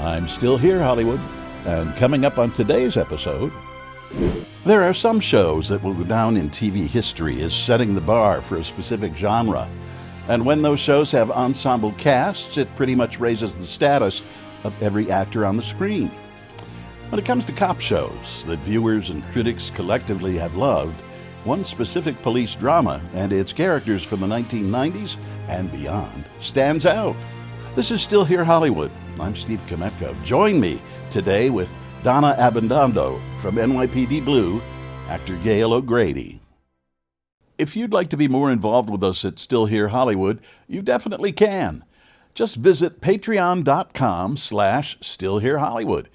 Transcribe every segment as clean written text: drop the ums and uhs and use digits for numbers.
I'm still here, Hollywood, and coming up on today's episode, there are some shows that will go down in TV history as setting the bar for a specific genre. And when those shows have ensemble casts, it pretty much raises the status of every actor on the screen. When it comes to cop shows that viewers and critics collectively have loved, one specific police drama and its characters from the 1990s and beyond stands out. This is Still Here Hollywood. I'm Steve Kmetko. Join me today with Donna Abandando from NYPD Blue, actor Gail O'Grady. If you'd like to be more involved with us at Still Here Hollywood, you definitely can. Just visit patreon.com/stillherehollywood.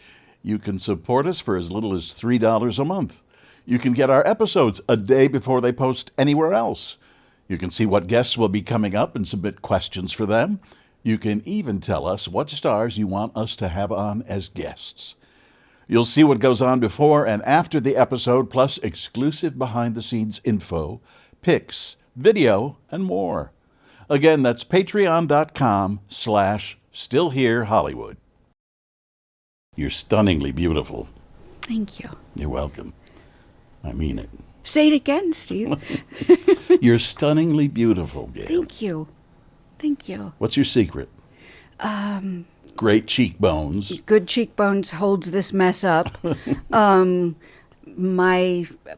You can support us for as little as $3 a month. You can get our episodes a day before they post anywhere else. You can see what guests will be coming up and submit questions for them. You can even tell us what stars you want us to have on as guests. You'll see what goes on before and after the episode, plus exclusive behind-the-scenes info, pics, video, and more. Again, that's patreon.com/stillherehollywood. You're stunningly beautiful. Thank you. You're welcome. I mean it. Say it again, Steve. You're stunningly beautiful, Gail. Thank you. Thank you. What's your secret? Great cheekbones. Good cheekbones holds this mess up.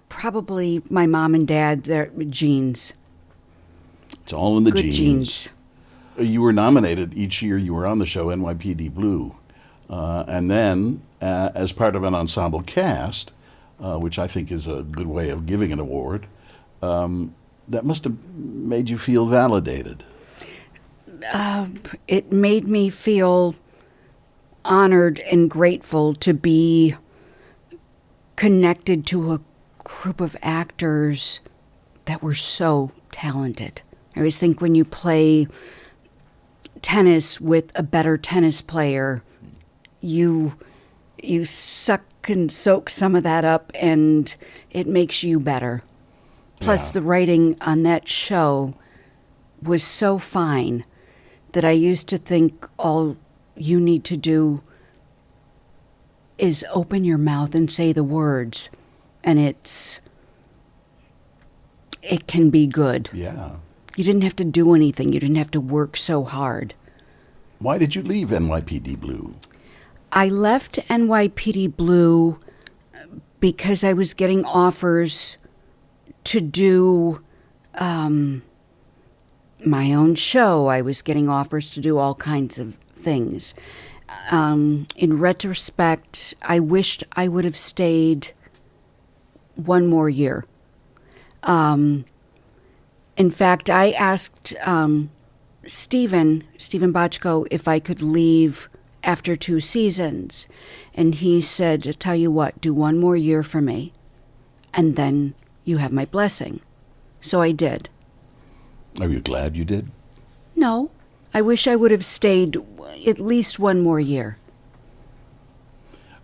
Probably my mom and dad, their genes. It's all in the Good genes. You were nominated each year you were on the show, NYPD Blue. And then, as part of an ensemble cast, which I think is a good way of giving an award, that must have made you feel validated. It made me feel honored and grateful to be connected to a group of actors that were so talented. I always think when you play tennis with a better tennis player, you suck and soak some of that up, and it makes you better. Plus, the writing on that show was so fine that I used to think all you need to do is open your mouth and say the words, and it can be good. Yeah. You didn't have to do anything. You didn't have to work so hard. Why did you leave NYPD Blue? I left NYPD Blue because I was getting offers to do my own show. I was getting offers to do all kinds of things. In retrospect, I wished I would have stayed one more year. In fact, I asked Stephen Kmetko if I could leave after 2 seasons. And he said, tell you what, do one more year for me, and then you have my blessing. So I did. Are you glad you did? No. I wish I would have stayed at least one more year.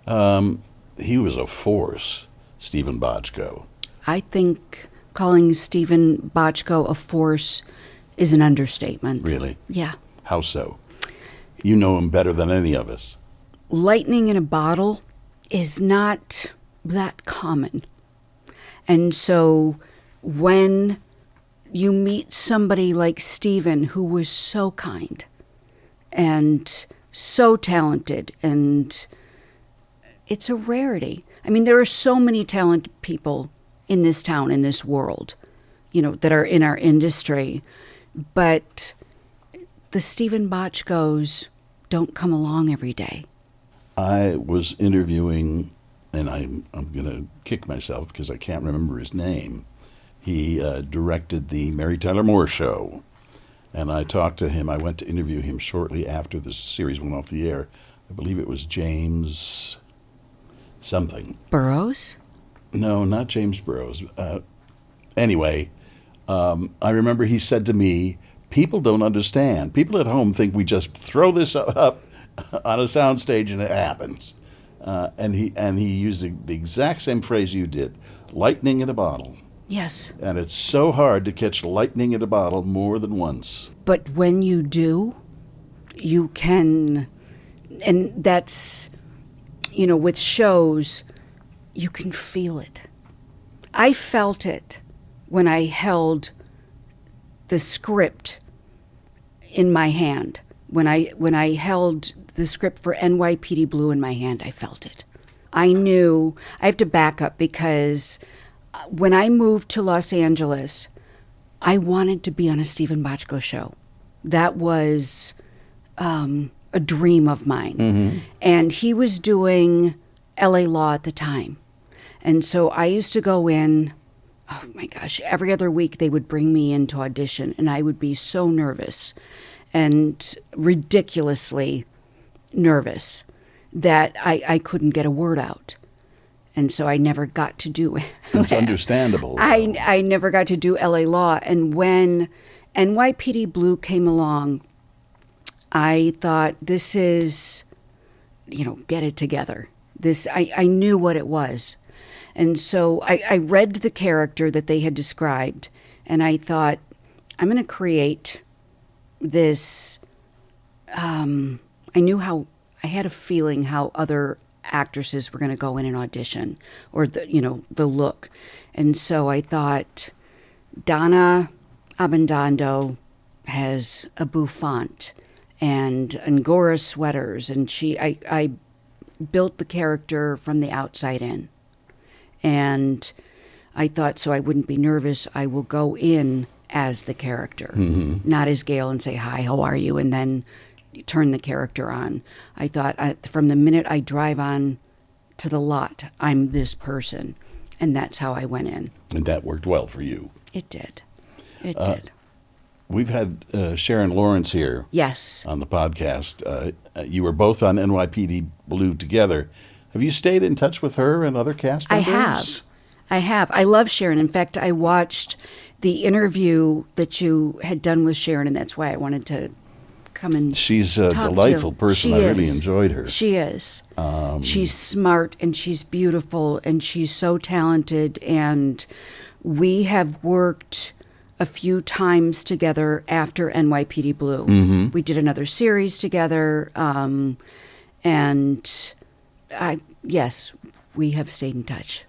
He was a force, Stephen Kmetko. I think calling Stephen Kmetko a force is an understatement. Really? Yeah. How so? You know him better than any of us. Lightning in a bottle is not that common. And so when you meet somebody like Stephen, who was so kind and so talented, and it's a rarity. I mean, there are so many talented people in this town, in this world, that are in our industry, but the Stephen Kmetkos don't come along every day. I was interviewing, and I'm going to kick myself because I can't remember his name. He directed the Mary Tyler Moore Show, and I talked to him. I went to interview him shortly after the series went off the air. I believe it was James something. Burroughs? No, not James Burroughs. Anyway, I remember he said to me, people don't understand. People at home think we just throw this up on a soundstage and it happens. And he used the exact same phrase you did, lightning in a bottle. Yes. And it's so hard to catch lightning in a bottle more than once. But when you do, you can And that's, with shows, you can feel it. I felt it when I held the script in my hand. When I held the script for NYPD Blue in my hand, I felt it. I knew. I have to back up because when I moved to Los Angeles, I wanted to be on a Stephen Bochco show. That was a dream of mine. Mm-hmm. And he was doing LA Law at the time. And so I used to go in, oh my gosh, every other week they would bring me in to audition, and I would be so nervous and ridiculously nervous that I couldn't get a word out. And so I never got to do it. It's understandable. I never got to do LA Law. And when NYPD Blue came along, I thought, this is, get it together. I knew what it was. And so I read the character that they had described, and I thought, I'm going to create this. I had a feeling how other actresses were going to go in and audition, or the look. And so I thought, Donna Abandando has a bouffant and Angora sweaters, and I built the character from the outside in. And I thought, so I wouldn't be nervous, I will go in as the character, not as Gail and say, hi, how are you, and then turn the character on. I thought, from the minute I drive on to the lot, I'm this person. And that's how I went in. And that worked well for you. It did. It did. We've had Sharon Lawrence here. Yes. On the podcast. You were both on NYPD Blue together. Have you stayed in touch with her and other cast members? I have. I love Sharon. In fact, I watched the interview that you had done with Sharon, and that's why I wanted to come and She's a delightful person. I really enjoyed her. She is. She's smart, and she's beautiful, and she's so talented, and we have worked a few times together after NYPD Blue. Mm-hmm. We did another series together, and yes, we have stayed in touch.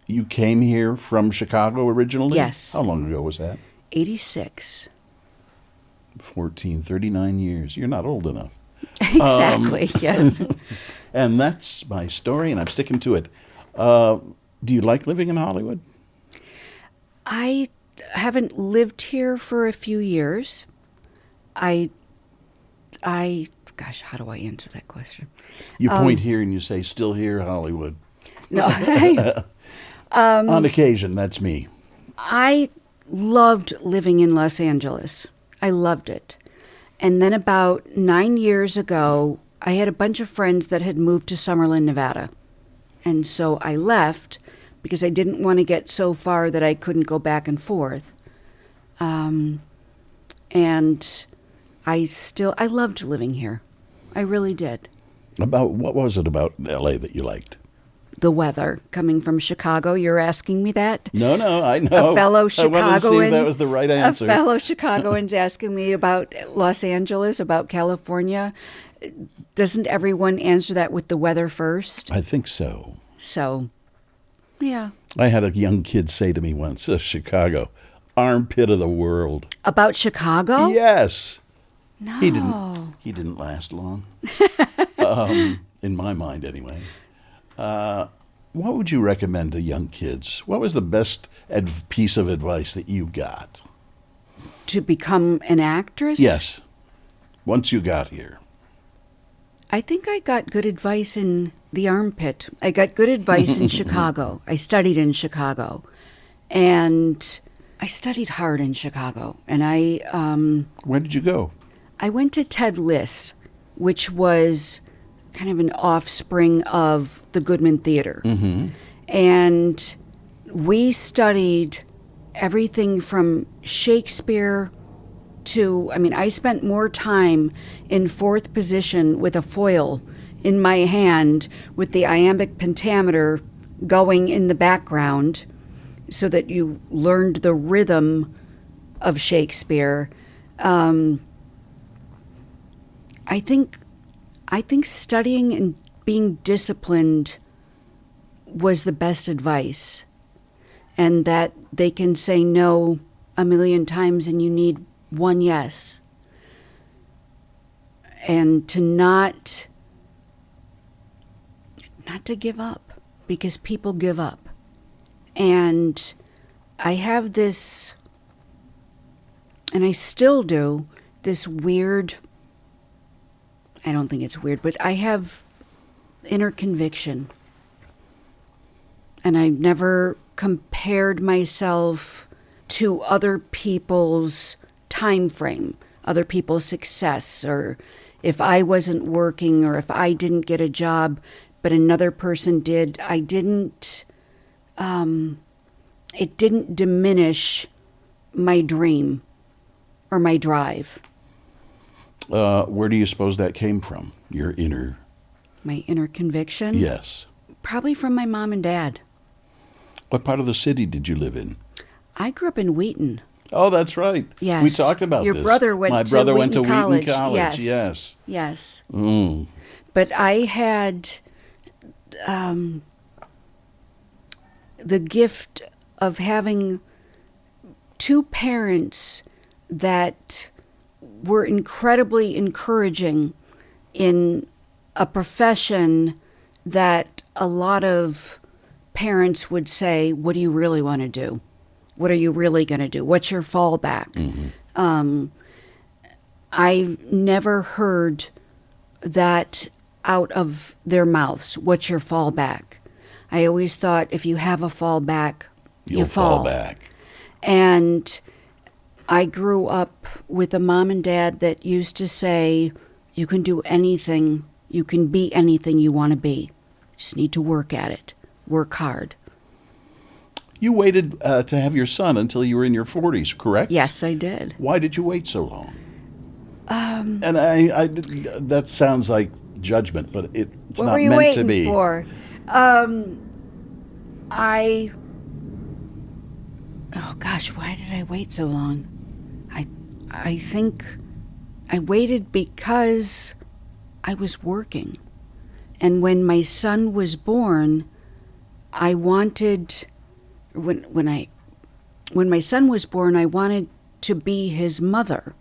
You came here from Chicago originally? Yes. How long ago was that? 86. 39 years. You're not old enough. Exactly, yeah. And that's my story, and I'm sticking to it. Do you like living in Hollywood? I haven't lived here for a few years. Gosh, how do I answer that question? You point here and you say, still here, Hollywood. No. On occasion, that's me. I loved living in Los Angeles. I loved it. And then about 9 years ago, I had a bunch of friends that had moved to Summerlin, Nevada. And so I left because I didn't want to get so far that I couldn't go back and forth. And I loved living here. I really did. What was it about L.A. that you liked? The weather. Coming from Chicago, you're asking me that? No, I know. A fellow Chicagoan. I wanted to see if that was the right answer. A fellow Chicagoan's asking me about Los Angeles, about California. Doesn't everyone answer that with the weather first? I think so. So, yeah. I had a young kid say to me once, armpit of the world. About Chicago? Yes. No. He didn't last long. In my mind, anyway. What would you recommend to young kids? What was the best piece of advice that you got? To become an actress? Yes. Once you got here. I think I got good advice in the armpit. I got good advice in Chicago. I studied in Chicago. And I studied hard in Chicago. And Where did you go? I went to Ted List, which was kind of an offspring of the Goodman Theater. Mm-hmm. And we studied everything from Shakespeare to, I spent more time in fourth position with a foil in my hand with the iambic pentameter going in the background so that you learned the rhythm of Shakespeare. I think studying and being disciplined was the best advice, and that they can say no a million times and you need one yes. And to not to give up, because people give up. And I have this, and I still do, this weird, I don't think it's weird, but I have inner conviction. And I've never compared myself to other people's time frame, other people's success, or if I wasn't working or if I didn't get a job but another person did, it didn't diminish my dream or my drive. Where do you suppose that came from? My inner conviction? Yes. Probably from my mom and dad. What part of the city did you live in? I grew up in Wheaton. Oh, that's right. Yes. We talked about Your this. brother went My to brother Wheaton went to College. Wheaton College. Yes. Yes. Yes. But I had the gift of having two parents that were incredibly encouraging in a profession that a lot of parents would say, what do you really want to do? What are you really going to do? What's your fallback? Mm-hmm. I never heard that out of their mouths. What's your fallback? I always thought if you have a fallback, you fall back. And I grew up with a mom and dad that used to say, you can do anything, you can be anything you want to be. You just need to work at it. Work hard. You waited to have your son until you were in your 40s, correct? Yes, I did. Why did you wait so long? And I that sounds like judgment, but it's not meant to be. What were you waiting for? Oh gosh, why did I wait so long? I think I waited because I was working. And when my son was born, I wanted, when my son was born, I wanted to be his mother.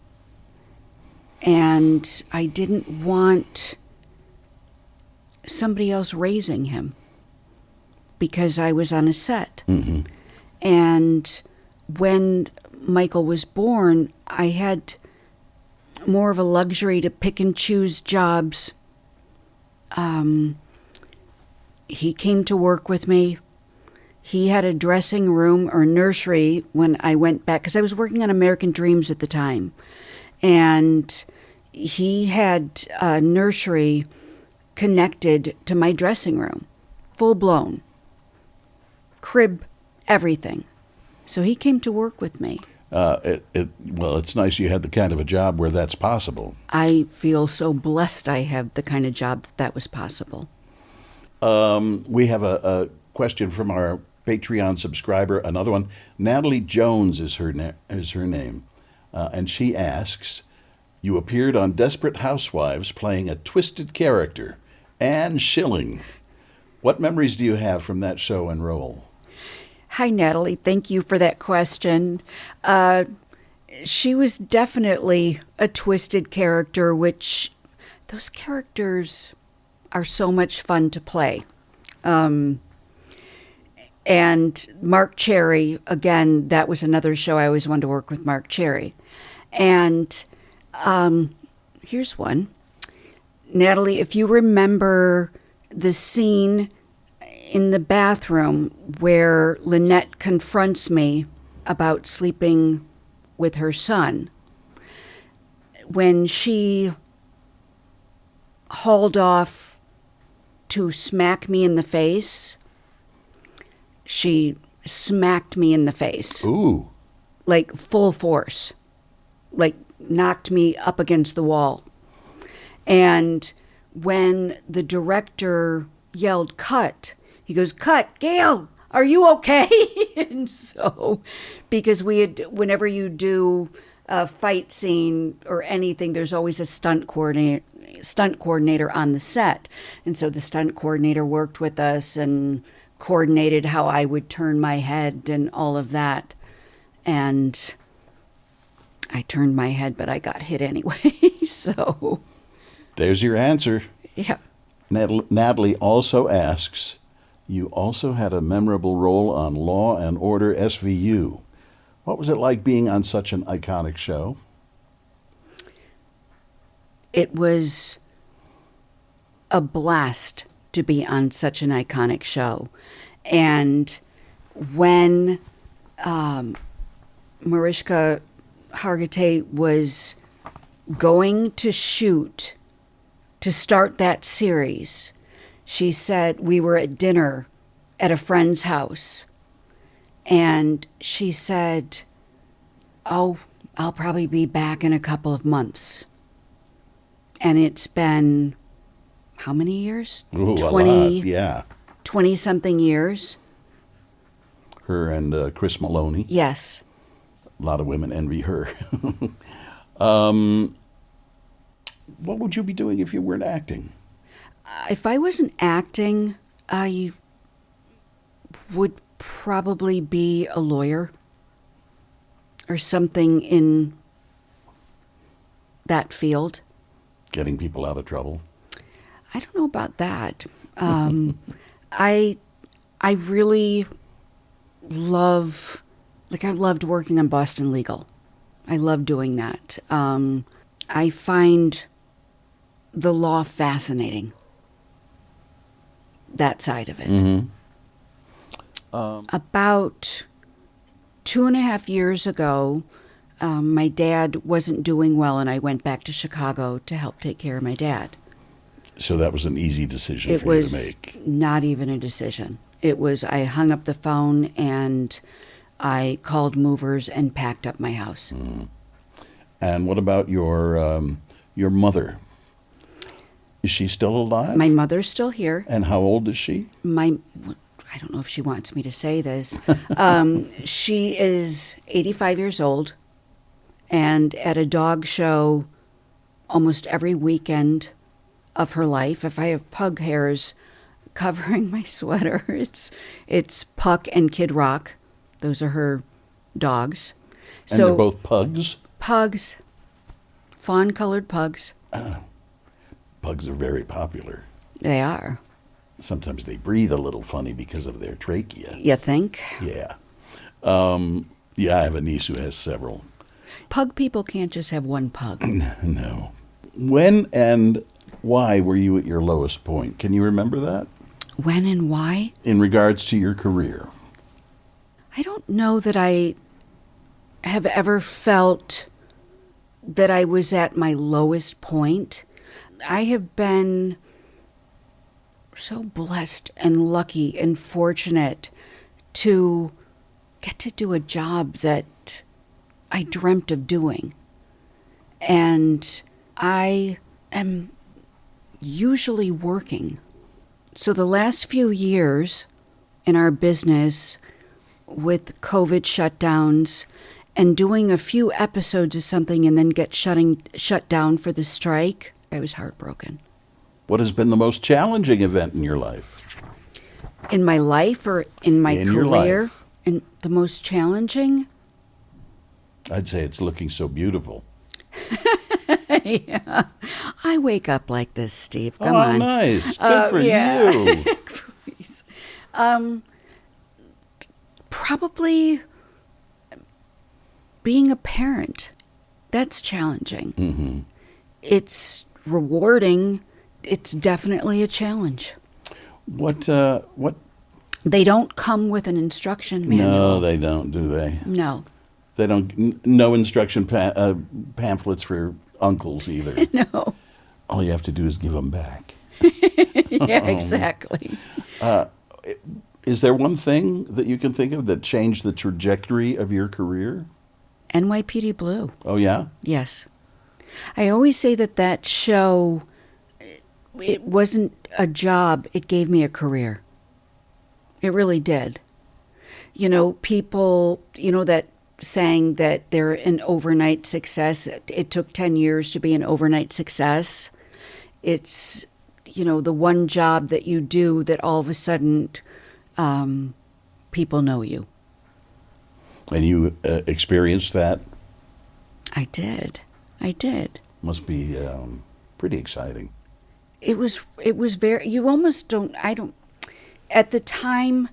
And I didn't want somebody else raising him because I was on a set. Mm-hmm. And when Michael was born, I had more of a luxury to pick and choose jobs. He came to work with me. He had a dressing room or nursery when I went back, because I was working on American Dreams at the time. And he had a nursery connected to my dressing room, full blown, crib, everything. So he came to work with me. Well, it's nice you had the kind of a job where that's possible. I feel so blessed I have the kind of job that was possible. We have a question from our Patreon subscriber, another one. Natalie Jones is her name, and she asks, you appeared on Desperate Housewives playing a twisted character, Anne Schilling. What memories do you have from that show and role? Hi, Natalie. Thank you for that question. She was definitely a twisted character, which those characters are so much fun to play. And Mark Cherry, again, that was another show I always wanted to work with Mark Cherry. And here's one. Natalie, if you remember the scene in the bathroom where Lynette confronts me about sleeping with her son, when she hauled off to smack me in the face, she smacked me in the face. Ooh. Like full force. Like knocked me up against the wall. And when the director yelled, cut, he goes, cut, Gail, are you okay? And so, because whenever you do a fight scene or anything, there's always a stunt coordinator stunt coordinator on the set. And so the stunt coordinator worked with us and coordinated how I would turn my head and all of that. And I turned my head, but I got hit anyway. So There's your answer. yeah. Natalie also asks, you also had a memorable role on Law and Order SVU. What was it like being on such an iconic show? It was a blast to be on such an iconic show. And when Mariska Hargitay was going to shoot to start that series, she said, we were at dinner at a friend's house, and she said, oh, I'll probably be back in a couple of months. And it's been, how many years? Ooh, 20, a lot. Yeah. 20-something years. Her and Chris Maloney. Yes. A lot of women envy her. What would you be doing if you weren't acting? If I wasn't acting, I would probably be a lawyer or something in that field. Getting people out of trouble? I don't know about that. I really love, I loved working on Boston Legal. I love doing that. I find the law fascinating, that side of it. Mm-hmm. About 2.5 years ago, my dad wasn't doing well, and I went back to Chicago to help take care of my dad. So that was an easy decision It for you was to make. not even a decision. It was, I hung up the phone and I called movers and packed up my house. Mm. And what about your mother? Is she still alive? My mother's still here. And how old is she? I don't know if she wants me to say this. She is 85 years old, and at a dog show almost every weekend of her life. If I have pug hairs covering my sweater, it's Puck and Kid Rock. Those are her dogs. And they're both pugs? Pugs. Fawn-colored pugs. Pugs are very popular. They are. Sometimes they breathe a little funny because of their trachea. You think? Yeah. Yeah, I have a niece who has several. Pug people can't just have one pug. No. When and why were you at your lowest point? Can you remember that? When and why? In regards to your career. I don't know that I have ever felt that I was at my lowest point. I have been so blessed and lucky and fortunate to get to do a job that I dreamt of doing. And I am usually working. So the last few years in our business, with COVID shutdowns and doing a few episodes of something and then get shut down for the strike, I was heartbroken. What has been the most challenging event in your life? In my life or in my In your career? life. And the most challenging? I'd say it's looking so beautiful. Yeah. I wake up like this, Steve. Come oh, on. nice. Good for yeah. you. Please. Probably being a parent. That's challenging. Mm-hmm. It's rewarding. It's definitely a challenge. What? They don't come with an instruction manual. No, they don't, do they? No. They don't. No instruction pamphlets for uncles either. No. All you have to do is give them back. Yeah, exactly. Is there one thing that you can think of that changed the trajectory of your career? NYPD Blue. Oh, yeah? Yes. I always say that show, it wasn't a job, it gave me a career. It really did. You know, people, that saying that they're an overnight success, it took 10 years to be an overnight success. it's, the one job that you do that all of a sudden people know you. And you experienced that? I did. Must be pretty exciting. It was very, you almost don't, at the time,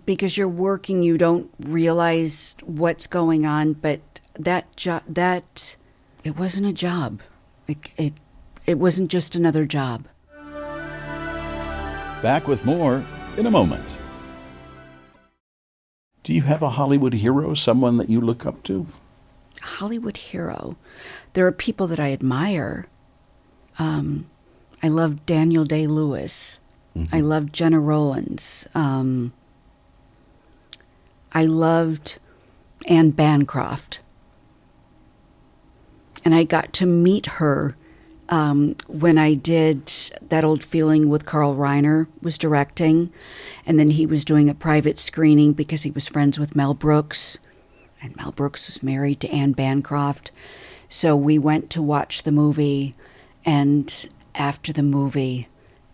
because you're working, you don't realize what's going on, but it wasn't a job. It wasn't just another job. Back with more in a moment. Do you have a Hollywood hero, someone that you look up to? Hollywood hero. There are people that I admire. I love Daniel Day-Lewis. I loved Jenna Rollins. I loved Anne Bancroft. And I got to meet her when I did That Old Feeling with Carl Reiner, was directing. And then he was doing a private screening because he was friends with Mel Brooks. And Mel Brooks was married to Anne Bancroft. So we went to watch the movie, and after the movie,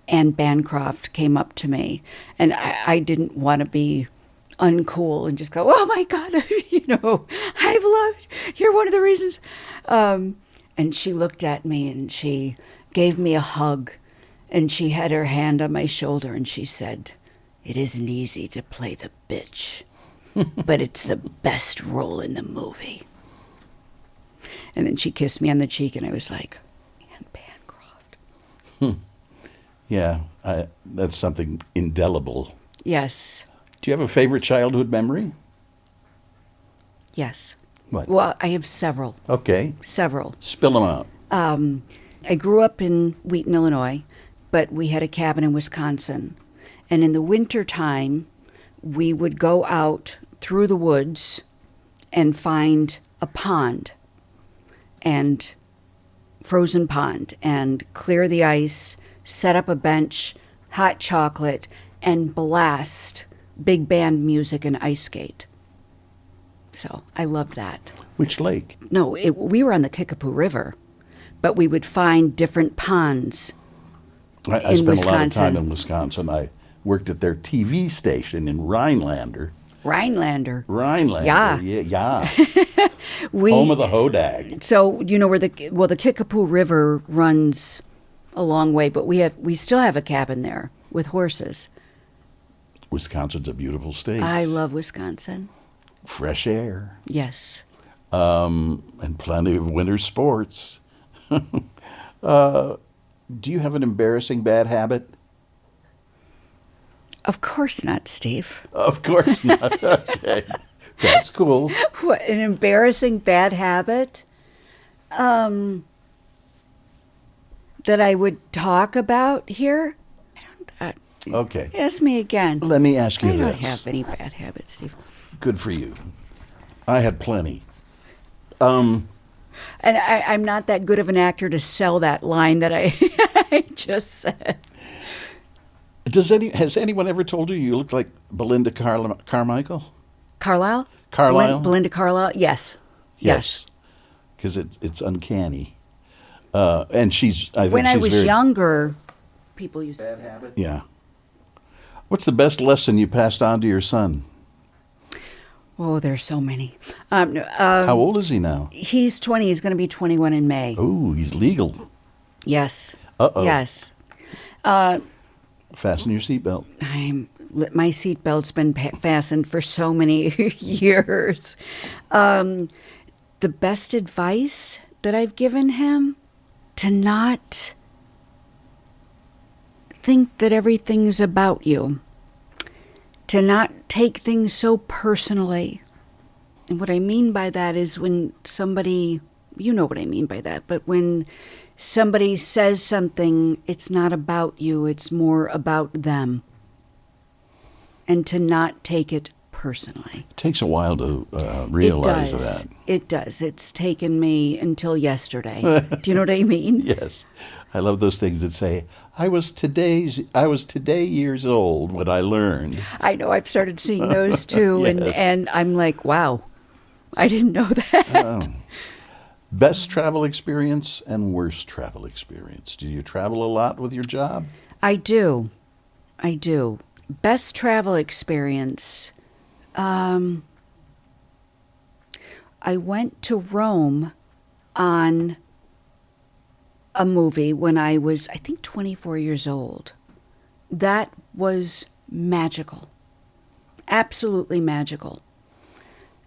Anne Bancroft came up to me, and I didn't want to be uncool and just go, "Oh my God, I've loved, you're one of the reasons." And she looked at me and she gave me a hug, and she had her hand on my shoulder and she said, "It isn't easy to play the bitch, but it's the best role in the movie." And then she kissed me on the cheek, and I was like, Anne Bancroft. Yeah, that's something indelible. Yes. Do you have a favorite childhood memory? Yes. What? Well, I have several. Okay. Several. Spill them out. I grew up in Wheaton, Illinois, but we had a cabin in Wisconsin. And in the wintertime, we would go out through the woods and find a pond, and frozen pond, and clear the ice, set up a bench, hot chocolate, and blast big band music and ice skate. So I loved that. Which lake? No, we were on the Kickapoo River, but we would find different ponds I in spent Wisconsin. a lot of time in Wisconsin. I worked at their TV station in Rhinelander. Rhinelander. Yeah. Home of the Hodag. So where the Kickapoo River runs a long way, but we still have a cabin there with horses. Wisconsin's a beautiful state. I love Wisconsin. Fresh air. Yes. And plenty of winter sports. Do you have an embarrassing bad habit? Of course not, Steve. Of course not. Okay. That's cool. What, an embarrassing bad habit? That I would talk about here? Okay. Ask me again. Let me ask you I this. don't have any bad habits, Steve. Good for you. I had plenty. And I'm not that good of an actor to sell that line that I just said. Has anyone ever told you look like Belinda Carmichael? Carlisle? Carlisle? Belinda Carlisle? Yes. Yes. Because it's uncanny. And when I was younger, people used to say that. Yeah. What's the best lesson you passed on to your son? Oh, there's so many. How old is he now? He's 20. He's going to be 21 in May. Oh, he's legal. Yes. Uh-oh. Yes. Fasten your seatbelt. My seatbelt's been fastened for so many years. The best advice that I've given him, to not think that everything's about you. To not take things so personally. And what I mean by that is when somebody, you know what I mean by that, but when somebody says something, it's not about you, it's more about them. And to not take it personally. It takes a while to realize that. It does. It's taken me until yesterday. Do you know what I mean? Yes. I love those things that say, I was today years old when I learned. I know. I've started seeing those too. Yes. And I'm like, wow, I didn't know that. Best travel experience and worst travel experience. Do you travel a lot with your job? I do. I do. Best travel experience. I went to Rome on a movie when I was, I think, 24 years old. That was magical. Absolutely magical.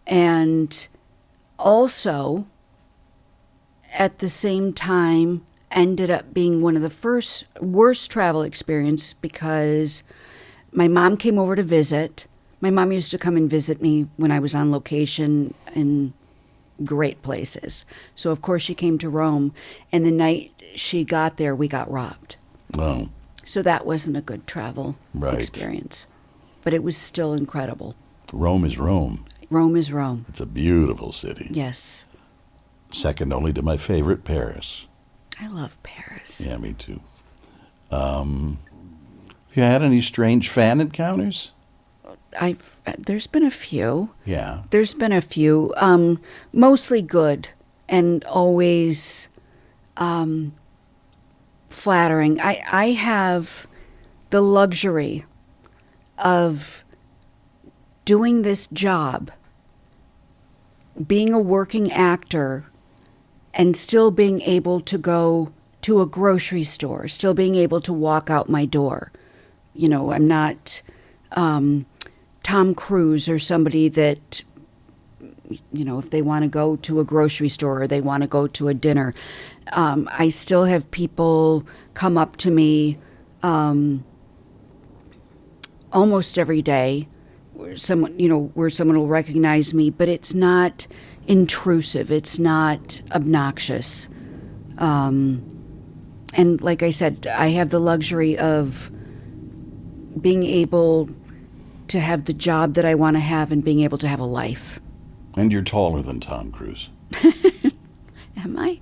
And also, at the same time, ended up being one of the worst travel experiences because my mom came over to visit. My mom used to come and visit me when I was on location in great places. So, of course, she came to Rome, and the night she got there, we got robbed. Oh. So that wasn't a good travel Right. experience. But it was still incredible. Rome is Rome. Rome is Rome. It's a beautiful city. Yes. Second only to my favorite, Paris. I love Paris. Yeah, me too. Have you had any strange fan encounters? There's been a few. Yeah. There's been a few. Mostly good and always flattering. I have the luxury of doing this job, being a working actor, and still being able to go to a grocery store, still being able to walk out my door. You know, I'm not Tom Cruise or somebody that, you know, if they want to go to a grocery store or they want to go to a dinner, I still have people come up to me almost every day, where someone will recognize me, but it's not intrusive. It's not obnoxious. And like I said, I have the luxury of being able to have the job that I want to have and being able to have a life. And you're taller than Tom Cruise. Am I?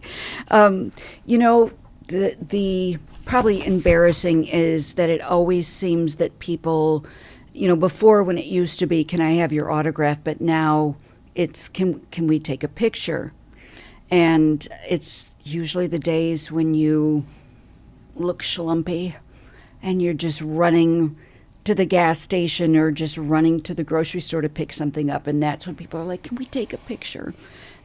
The probably embarrassing is that it always seems that people, before when it used to be, can I have your autograph? But now it's, can we take a picture? And it's usually the days when you look schlumpy and you're just running to the gas station or just running to the grocery store to pick something up. And that's when people are like, can we take a picture?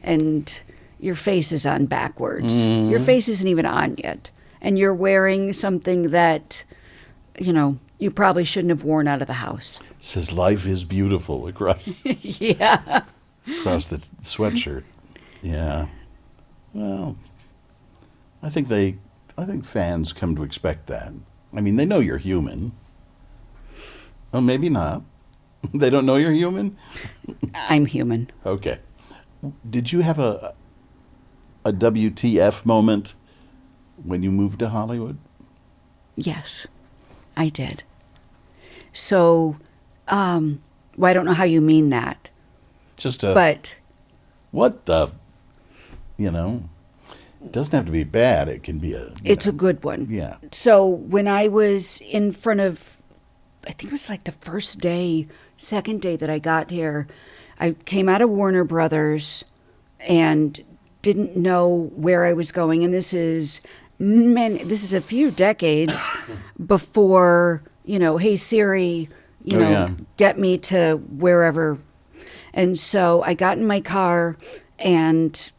And your face is on backwards. Mm. Your face isn't even on yet. And you're wearing something that, you probably shouldn't have worn out of the house. It says life is beautiful across, yeah. across the sweatshirt. Yeah. Well, I think fans come to expect that. I mean, they know you're human. Oh, maybe not. They don't know you're human? I'm human. Okay. Did you have a WTF moment when you moved to Hollywood? Yes, I did. So, I don't know how you mean that. But what the, it doesn't have to be bad. It can be it's a good one. Yeah. So when I was in front of, I think it was like the second day that I got here, I came out of Warner Brothers and didn't know where I was going. And this is a few decades before, hey Siri, get me to wherever. And so I got in my car and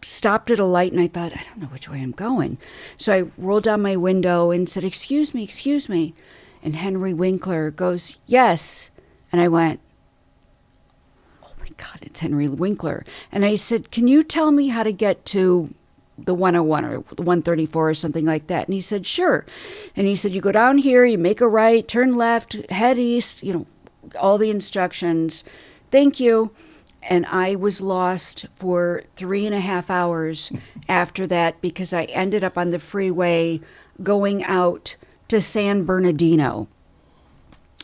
stopped at a light, and I thought, I don't know which way I'm going. So I rolled down my window and said, excuse me. And Henry Winkler goes, yes. And I went, oh my God, it's Henry Winkler. And I said, can you tell me how to get to the 101 or the 134 or something like that? And he said, sure. And he said, you go down here, you make a right, turn left, head east, all the instructions. Thank you. And I was lost for 3.5 hours after that because I ended up on the freeway going out to San Bernardino.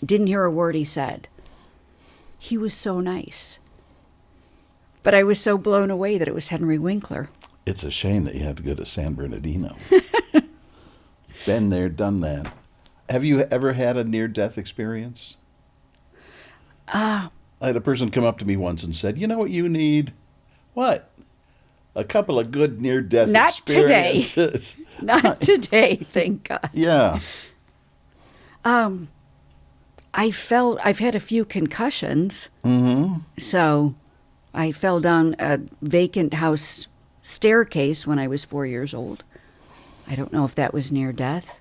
Didn't hear a word he said. He was so nice. But I was so blown away that it was Henry Winkler. It's a shame that you had to go to San Bernardino. Been there, done that. Have you ever had a near-death experience? I had a person come up to me once and said, you know what you need? What? a couple of good near-death Not today. experiences. Not today, thank God. Yeah. I've had a few concussions. Mm-hmm. So I fell down a vacant house staircase when I was 4 years old. I don't know if that was near death.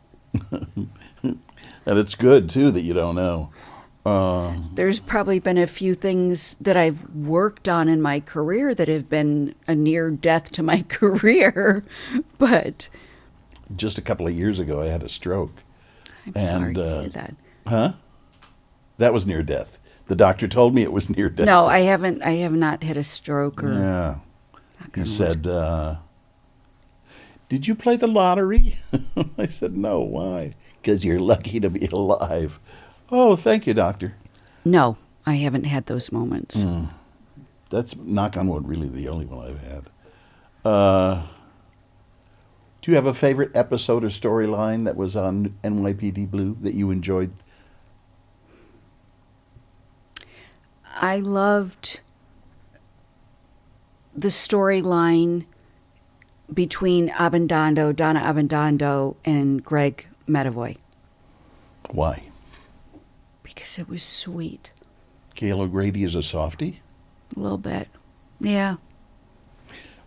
And it's good, too, that you don't know. There's probably been a few things that I've worked on in my career that have been a near death to my career, but... Just a couple of years ago, I had a stroke. I'm sorry to hear that. Huh? That was near death. The doctor told me it was near death. No, I have not had a stroke or... Yeah. He said, did you play the lottery? I said, no, why? Because you're lucky to be alive. Oh, thank you, doctor. No, I haven't had those moments. That's, knock on wood, really the only one I've had. Do you have a favorite episode or storyline that was on NYPD Blue that you enjoyed? I loved the storyline between Donna Abandando, and Greg Medavoy. Why? Because it was sweet. Gail O'Grady is a softie? A little bit. Yeah.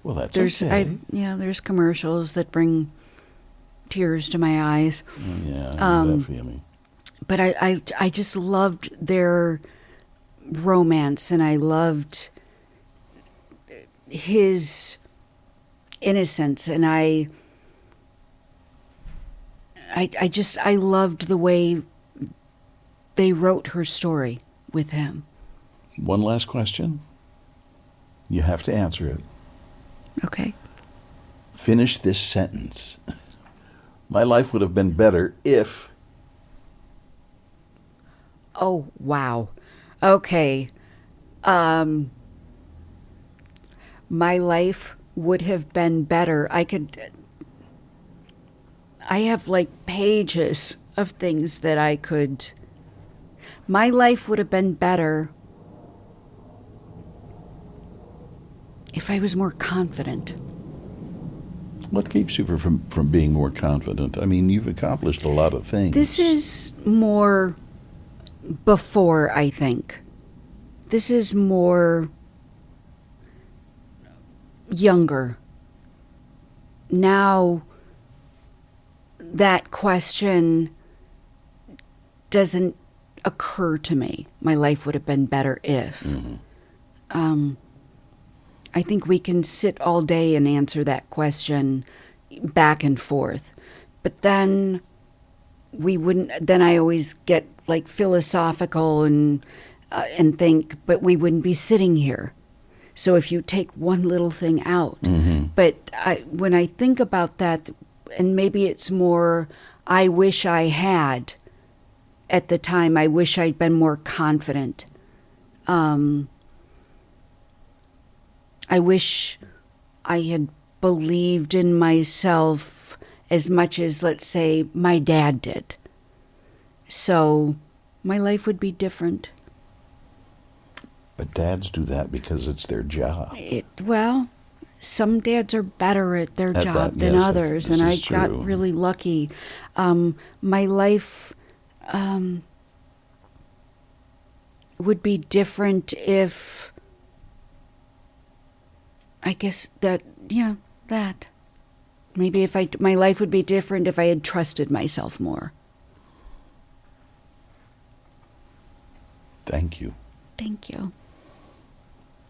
Well, that's okay. There's commercials that bring tears to my eyes. Yeah, I know that feeling. But I just loved their romance, and I loved his innocence, and I loved the way they wrote her story with him. One last question. You have to answer it. Okay. Finish this sentence. My life would have been better if... Oh, wow. Okay. My life would have been better. I have like pages of things that I could... My life would have been better if I was more confident. What keeps you from being more confident? I mean, you've accomplished a lot of things. This is more before, I think. This is more younger. Now, that question doesn't occur to me. My life would have been better if. Mm-hmm. I think we can sit all day and answer that question back and forth. But then we wouldn't, then I always get like philosophical and think, but we wouldn't be sitting here. So if you take one little thing out. Mm-hmm. But when I think about that, and maybe it's more, I wish I had at the time, I wish I'd been more confident. I wish I had believed in myself as much as, let's say, my dad did. So my life would be different. But dads do that because it's their job. Well, some dads are better at their job than others, and I got really lucky. My life would be different if... I guess that. Maybe my life would be different if I had trusted myself more. Thank you. Thank you.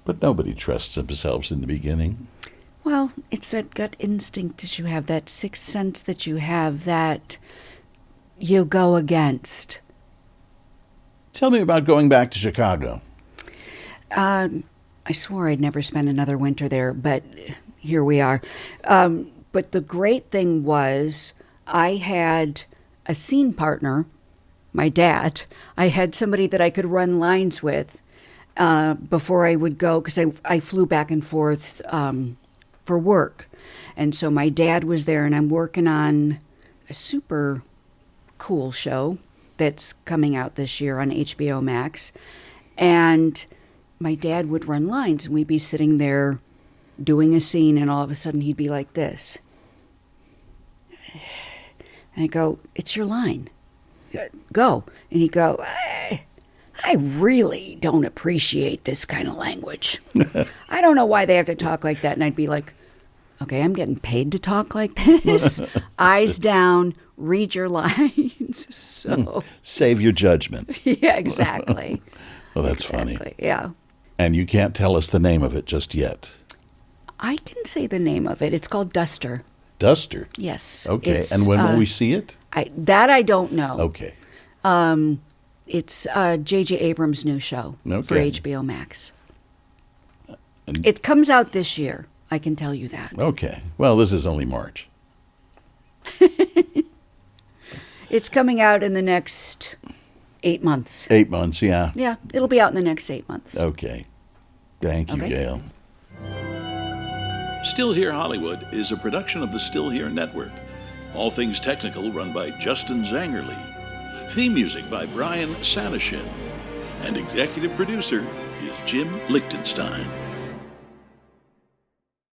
But nobody trusts themselves in the beginning. Well, it's that gut instinct that you have, that sixth sense that you have that you go against. Tell me about going back to Chicago. I swore I'd never spend another winter there, but here we are. But the great thing was I had a scene partner, my dad. I had somebody that I could run lines with before I would go, because I flew back and forth for work. And so my dad was there, and I'm working on a super cool show that's coming out this year on HBO Max. And my dad would run lines, and we'd be sitting there doing a scene, and all of a sudden he'd be like this. And I go, it's your line. Go. And he'd go, I really don't appreciate this kind of language. I don't know why they have to talk like that. And I'd be like, okay, I'm getting paid to talk like this. Eyes down, read your lines. So Save your judgment. yeah, exactly. Well, that's Exactly, funny. yeah. And you can't tell us the name of it just yet. I can say the name of it. It's called Duster. Duster. Yes. Okay. It's, And when will we see it? that I don't know. Okay. It's J.J. Abrams' new show for Okay. HBO Max. And- It comes out this year. I can tell you that. Okay. Well, this is only March. It's coming out in the next 8 months. 8 months, yeah. Yeah, it'll be out in the next 8 months. Okay. Thank you, Okay. Gail. Still Here Hollywood is a production of the Still Here Network. All things technical run by Justin Zangerle. Theme music by Brian Sanishin. And executive producer is Jim Lichtenstein.